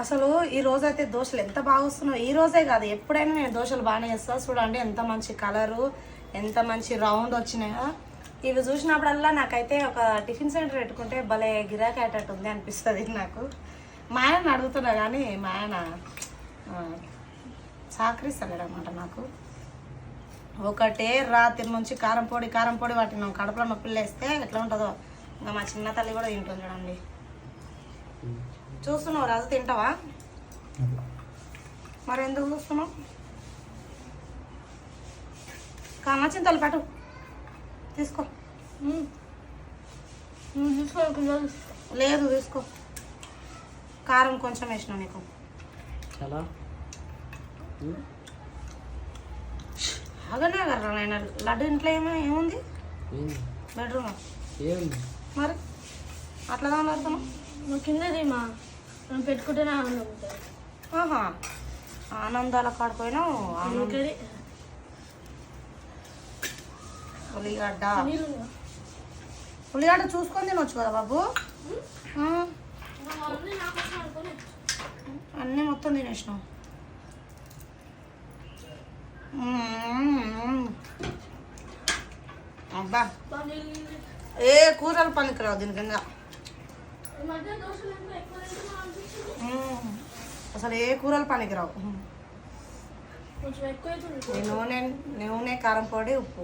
అసలు ఈ రోజు అయితే దోశలు ఎంత బాగా వస్తున్నాయి. ఈ రోజే కాదు ఎప్పుడైనా నేను దోశలు బాగానే చేస్తాను. చూడండి ఎంత మంచి కలరు, ఎంత మంచి రౌండ్ వచ్చినాయో. ఇవి చూసినప్పుడల్లా నాకైతే ఒక టిఫిన్ సెంటర్ పెట్టుకుంటే భలే గిరాకీ అయ్యేటట్టు ఉంది అనిపిస్తుంది నాకు. మా ఆయన అడుగుతున్నా కానీ మా ఆయన సహకరిస్తలేడు అనమాట నాకు. ఒకటే రాత్రి నుంచి కారం పొడి వాటిని కడుపులో నొప్పిలు వేస్తే ఎట్లా ఉంటుందో ఇంకా మా చిన్న తల్లి కూడా తింటుంది చూడండి. చూస్తున్నావు రాజు, తింటావా? మరి ఎందుకు చూస్తున్నావు? కామ చింతలు పట్టు తీసుకో. లేదు తీసుకో. కారం కొంచెం వేసిన నీకు. అగనే కదా నాయన. లడ్డు ఇంట్లో ఏముంది? బెడ్రూమ్ మరి అట్లా దాడుతున్నావు. మా కిందది మా పెట్టుకుంటేనే ఆనందం ఉంటుంది. ఆనందాల కాడిపోయినావు. ఉల్లిగడ్డ చూసుకొని తినొచ్చు కదా బాబు. అన్నీ మొత్తం తినేసినావు. అబ్బా ఏ కూరలు పనికిరావు దీని కింద. అసలు ఏ కూరలు పనికిరావు. నూనె కారం పొడి ఉప్పు